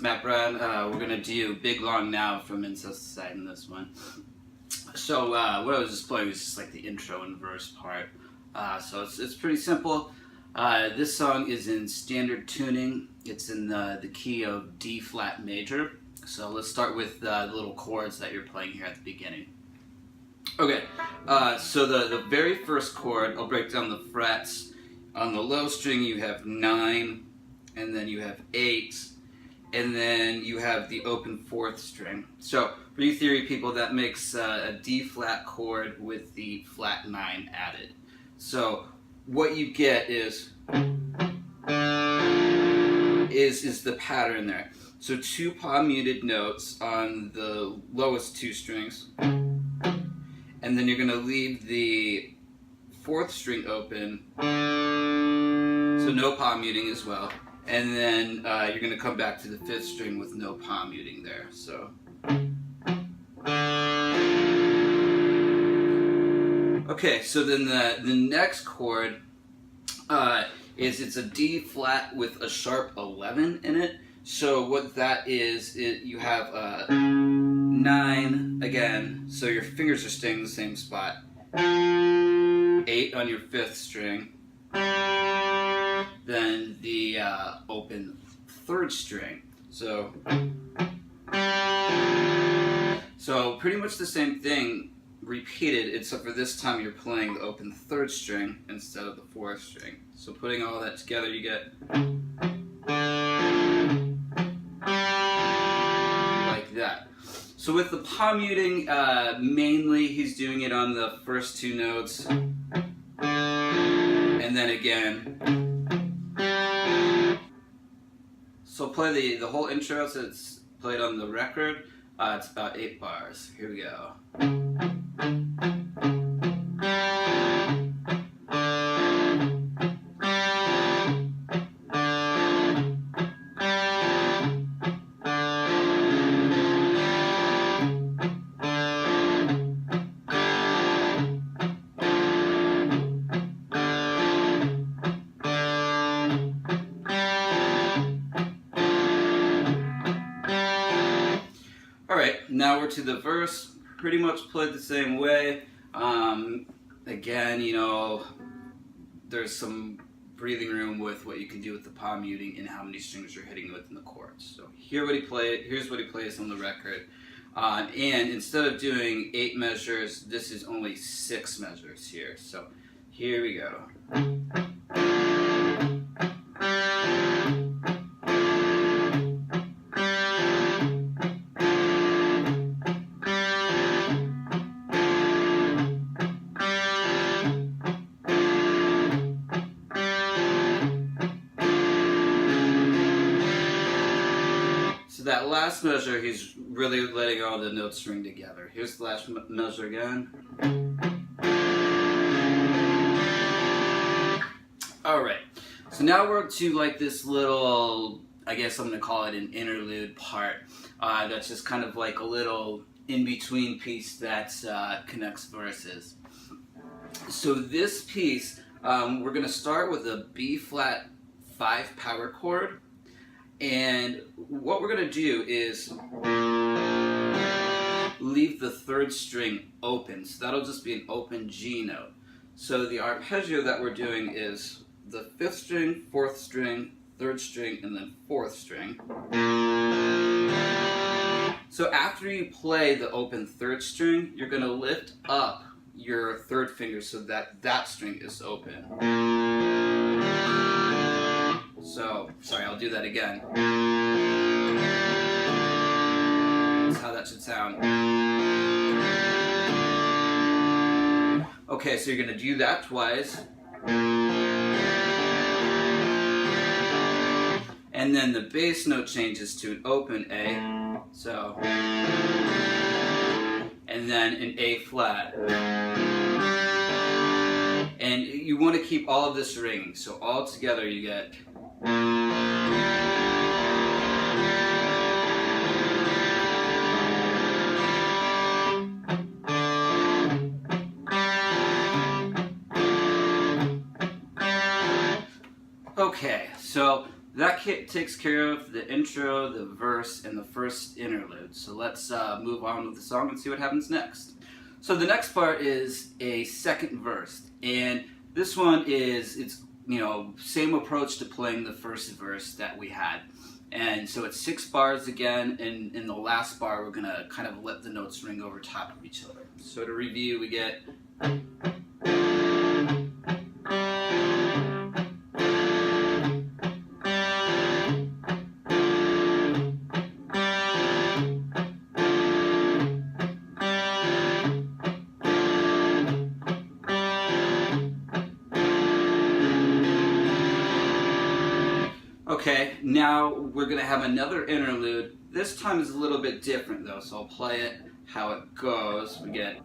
Matt Brown. We're gonna do Big Long Now from Incesticide in this one. So what I was just playing was just like the intro and verse part. So it's pretty simple. This song is in standard tuning. It's in the key of D flat major. So let's start with the little chords that you're playing here at the beginning. Okay, so the very first chord, I'll break down the frets. On the low string you have 9, and then you have 8, and then you have the open 4th string. So for you theory people, that makes a D flat chord with the flat 9 added. So what you get is the pattern there. So 2 palm muted notes on the lowest 2 strings, and then you're going to leave the 4th string open, so no palm muting as well, and then you're going to come back to the 5th string with no palm muting there. So okay, so then the next chord it's a D flat with a sharp 11 in it. So what that is, you have 9 again, so your fingers are staying in the same spot. 8 on your 5th string, then the open 3rd string. So pretty much the same thing repeated, except for this time you're playing the open 3rd string instead of the 4th string. So putting all that together, you get like that. So with the palm muting, mainly he's doing it on the first 2 notes, and then again. So play the whole intro, so it's played on the record. It's about 8 bars. Here we go. Alright, now we're to the verse. Pretty much played the same way. Again, you know, there's some breathing room with what you can do with the palm muting and how many strings you're hitting with in the chords. So here's what he plays on the record. And instead of doing 8 measures, this is only 6 measures here. So here we go. That last measure, he's really letting all the notes ring together. Here's the last measure again. Alright, so now we're up to like this little, I guess I'm going to call it an interlude part. That's just kind of like a little in-between piece that connects verses. So this piece, we're going to start with a B flat 5 power chord. And what we're going to do is leave the 3rd string open. So that'll just be an open G note. So the arpeggio that we're doing is the 5th string, 4th string, 3rd string, and then 4th string. So after you play the open 3rd string, you're going to lift up your 3rd finger so that that string is open. So, sorry, I'll do that again. That's how that should sound. Okay, so you're going to do that twice. And then the bass note changes to an open A. So, and then an A flat. And you want to keep all of this ringing. So all together you get. Okay, so that takes care of the intro, the verse, and the first interlude. So let's move on with the song and see what happens next. So the next part is a second verse, and this one it's same approach to playing the first verse that we had. And so it's 6 bars again, and in the last bar we're gonna kind of let the notes ring over top of each other. So to review, we get Okay, now we're going to have another interlude. This time is a little bit different though, so I'll play it how it goes. We get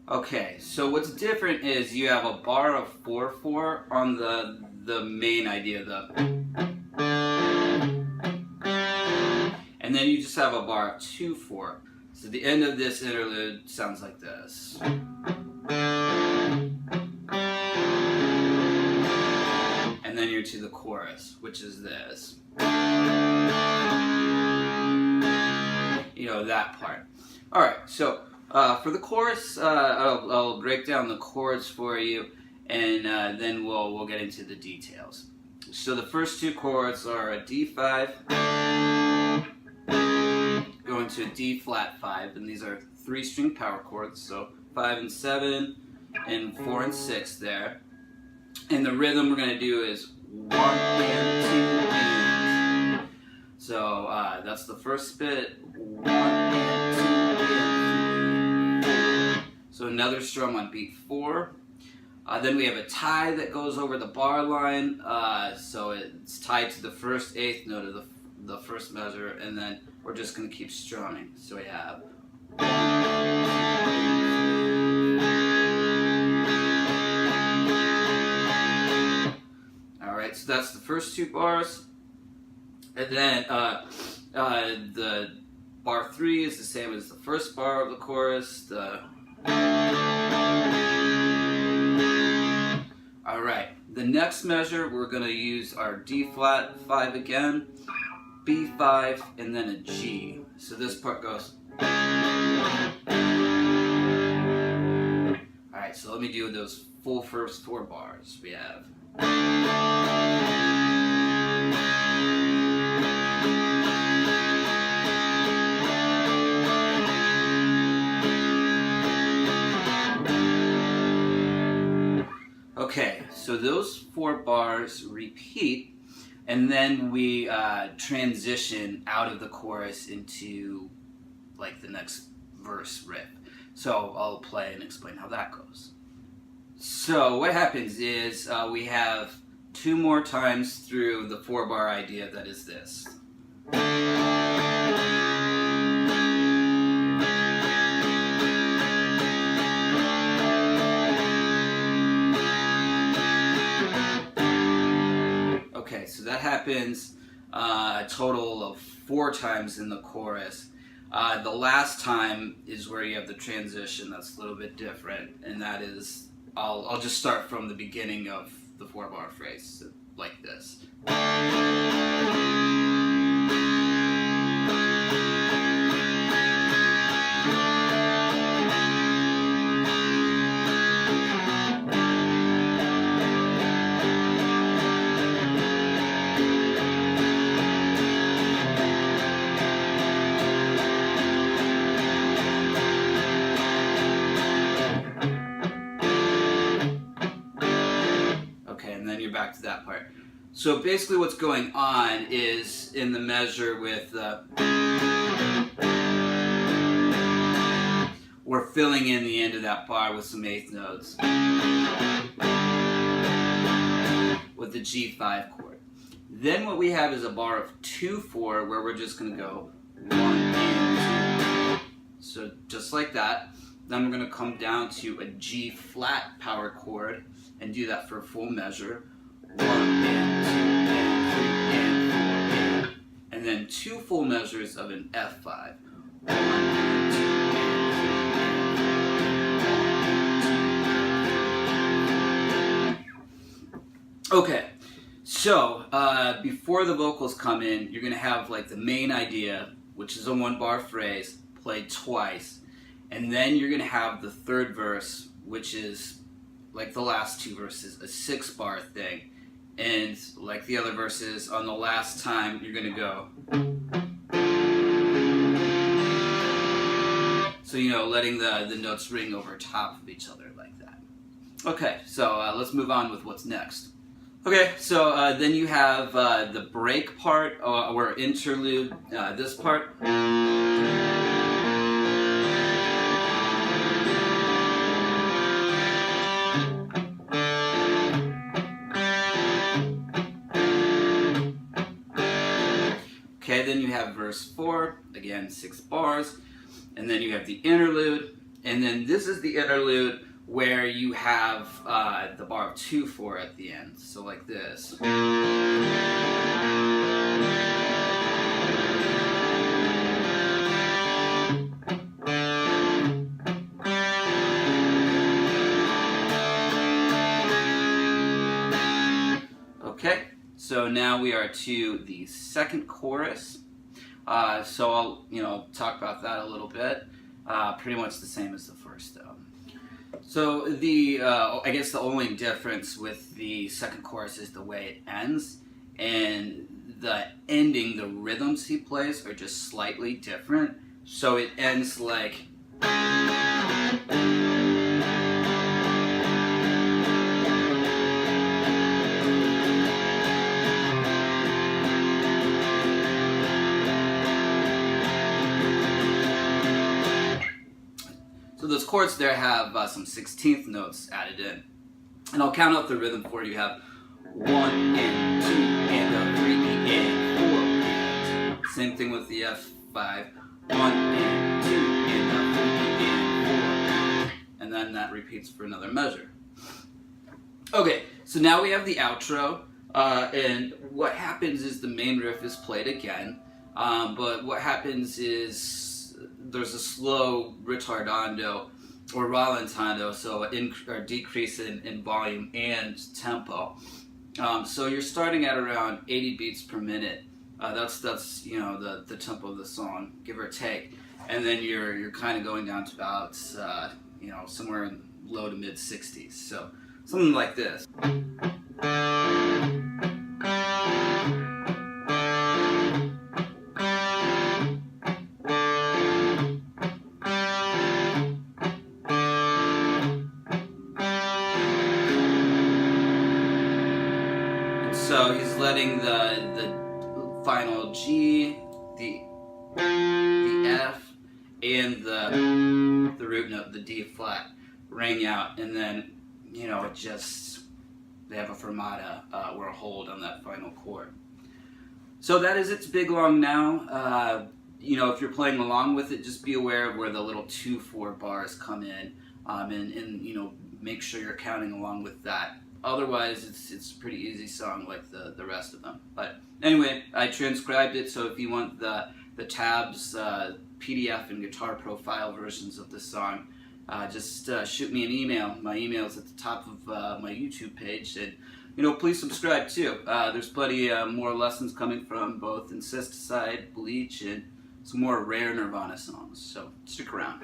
okay, so what's different is you have a bar of 4/4 on the main idea, and then you just have a bar of 2/4. So the end of this interlude sounds like this. And then you're to the chorus, which is this. That part. Alright, so for the chorus, I'll break down the chords for you, and then we'll get into the details. So the first 2 chords are a D5, going to a D flat 5, and these are 3-string power chords, so 5 and 7, and 4 and 6 there. And the rhythm we're going to do is 1 and 2 and. So that's the first bit, 1 and 2 and 3. So another strum on beat 4. Then we have a tie that goes over the bar line, so it's tied to the first 8th note of the first measure, and then we're just going to keep strumming. So we have 1, 2, 3. Alright, so that's the first 2 bars. And then the bar 3 is the same as the first bar of the chorus. Alright, the next measure we're going to use our D flat 5 again, B5, and then a G. So this part goes. Alright, so let me do those full first 4 bars. We have. Okay, so those 4 bars repeat, and then we transition out of the chorus into like the next verse riff. So I'll play and explain how that goes. So what happens is we have 2 more times through the 4-bar idea that is this. Okay, so that happens a total of 4 times in the chorus. The last time is where you have the transition that's a little bit different, and that is, I'll just start from the beginning of the 4-bar phrase, like this. Back to that part. So basically what's going on is in the measure with we're filling in the end of that bar with some 8th notes with the G5 chord. Then what we have is a bar of 2/4 where we're just going to go 1 and 2. So just like that. Then we're going to come down to a G flat power chord and do that for a full measure. 1 and 2 and 3 and 4 and then 2 full measures of an F5. Okay, so before the vocals come in, you're going to have like the main idea, which is a 1-bar phrase, played twice, and then you're going to have the third verse, which is like the last 2 verses, a 6-bar thing, and like the other verses, on the last time you're going to go. So, you know, letting the notes ring over top of each other like that. Okay, so let's move on with what's next. Okay, so then you have the break part, or interlude, this part. Okay, then you have verse 4, again 6 bars, and then you have the interlude, and then this is the interlude where you have the bar of 2/4 at the end, so like this. Okay, so now we are to the second chorus. So I'll talk about that a little bit. Pretty much the same as the first though. So I guess the only difference with the second chorus is the way it ends, and the ending, the rhythms he plays are just slightly different. So it ends like. So those chords there have some 16th notes added in. And I'll count out the rhythm for you. You have 1 and 2 and a 3 and 4 and. Same thing with the F5. 1 and 2 and a 3 and 4. And then that repeats for another measure. Okay, so now we have the outro. And what happens is the main riff is played again. But what happens is there's a slow ritardando or rallentando, so decrease in volume and tempo. So you're starting at around 80 beats per minute. That's the tempo of the song, give or take, and then you're kind of going down to about somewhere in low to mid 60s. So something like this. So he's letting the final G, the F, and the root note, the D flat, ring out, and then they have a fermata or a hold on that final chord. So that is It's Big Long Now. If you're playing along with it, just be aware of where the little 2/4 bars come in, and make sure you're counting along with that. Otherwise, it's a pretty easy song like the rest of them. But anyway, I transcribed it, so if you want the tabs, PDF, and guitar profile versions of this song, just shoot me an email. My email is at the top of my YouTube page, and please subscribe too. There's plenty more lessons coming from both Incesticide, Bleach, and some more rare Nirvana songs. So stick around.